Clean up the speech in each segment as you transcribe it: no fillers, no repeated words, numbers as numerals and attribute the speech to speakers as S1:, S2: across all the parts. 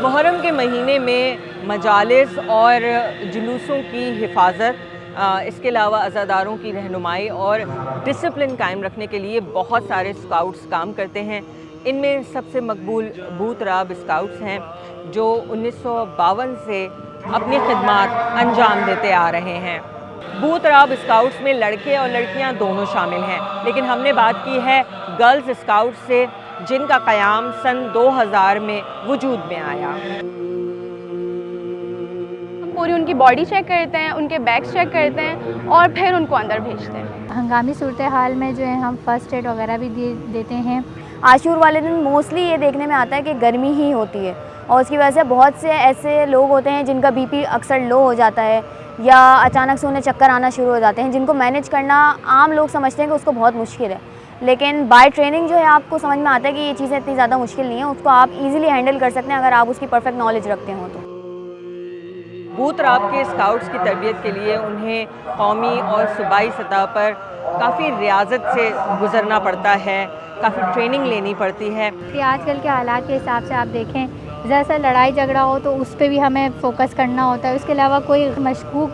S1: मुहर्रम के महीने में मजालिस और जुलूसों की हिफाजत, इसके अलावा अज़ादारों की रहनुमाई और डिसिप्लिन कायम रखने के लिए बहुत सारे स्काउट्स काम करते हैं। इनमें सबसे मकबूल बूत राब स्काउट्स हैं, जो 1952 से अपनी खिदमात अंजाम देते आ रहे हैं। बूत राब स्काउट्स में लड़के और लड़कियां दोनों शामिल हैं, लेकिन हमने बात की है गर्ल्स स्काउट्स से, जिनका क़याम सन 2000 में वजूद में आया।
S2: हम पूरी उनकी बॉडी चेक करते हैं, उनके बैग्स चेक करते हैं और फिर उनको अंदर भेजते हैं।
S3: हंगामी सूरत हाल में जो है हम फ़र्स्ट एड वगैरह भी देते हैं।
S4: आशूर वाले दिन मोस्टली ये देखने में आता है कि गर्मी ही होती है और उसकी वजह से बहुत से ऐसे लोग होते हैं जिनका बीपी अक्सर लो हो जाता है या अचानक से उन्हें चक्कर आना शुरू हो जाते हैं, जिनको मैनेज करना आम लोग समझते हैं कि उसको बहुत मुश्किल है, लेकिन बाय ट्रेनिंग जो है आपको समझ में आता है कि ये चीज़ें इतनी ज़्यादा मुश्किल नहीं है, उसको आप इजीली हैंडल कर सकते हैं अगर आप उसकी परफेक्ट नॉलेज रखते हो तो।
S1: बूत राब के स्काउट्स की तरबियत के लिए उन्हें कौमी और सूबाई सतह पर काफ़ी रियाजत से गुजरना पड़ता है, काफ़ी ट्रेनिंग लेनी पड़ती है।
S3: कि आजकल के हालात के हिसाब से आप देखें, ज़रा सा लड़ाई झगड़ा हो तो उस पर भी हमें फ़ोकस करना होता है। उसके अलावा कोई मशकूक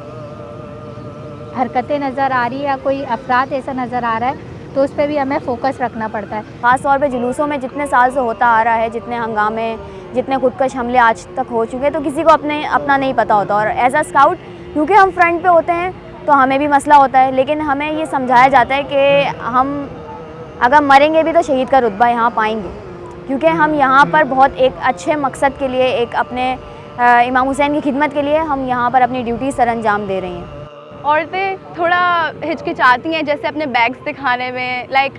S3: हरकतें नज़र आ रही है या कोई अफराद ऐसा नज़र आ रहा है तो उस पर भी हमें फ़ोकस रखना पड़ता है।
S4: ख़ास तौर पे जुलूसों में जितने साल से होता आ रहा है, जितने हंगामे, जितने खुदकश हमले आज तक हो चुके हैं, तो किसी को अपना नहीं पता होता। और एज अ स्काउट क्योंकि हम फ्रंट पे होते हैं तो हमें भी मसला होता है, लेकिन हमें ये समझाया जाता है कि हम अगर मरेंगे भी तो शहीद का रुतबा यहाँ पाएंगे, क्योंकि हम यहाँ पर बहुत एक अच्छे मकसद के लिए, एक अपने इमाम हुसैन की खिदमत के लिए हम यहाँ पर अपनी ड्यूटी सर अंजाम दे रही हैं।
S2: औरतें थोड़ा हिचकिचाती हैं जैसे अपने बैग्स दिखाने में, लाइक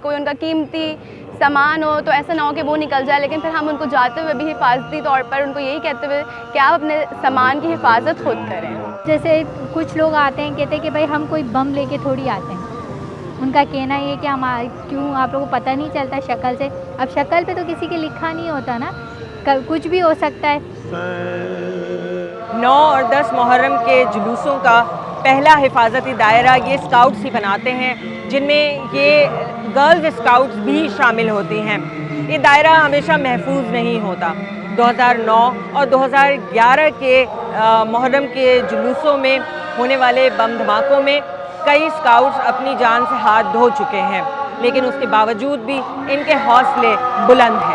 S2: उनका कीमती सामान हो तो ऐसा ना हो कि वो निकल जाए, लेकिन फिर हम उनको जाते हुए भी हिफाजती तौर पर उनको यही कहते हुए कि आप अपने सामान की हिफाजत खुद करें।
S3: जैसे कुछ लोग आते हैं, कहते हैं कि भाई हम कोई बम लेके थोड़ी आते हैं। उनका कहना ये कि हम क्यों आप लोगों को पता नहीं चलता शक्ल से। अब शक्ल पे तो किसी के लिखा नहीं होता ना, कुछ भी हो सकता है।
S1: 9 और 10 मुहर्रम के जुलूसों का पहला हिफाजती दायरा ये स्काउट्स ही बनाते हैं, जिनमें ये गर्ल्स स्काउट्स भी शामिल होती हैं। ये दायरा हमेशा महफूज नहीं होता। 2009 और 2011 के मुहर्रम के जुलूसों में होने वाले बम धमाकों में कई स्काउट्स अपनी जान से हाथ धो चुके हैं, लेकिन उसके बावजूद भी इनके हौसले बुलंद हैं।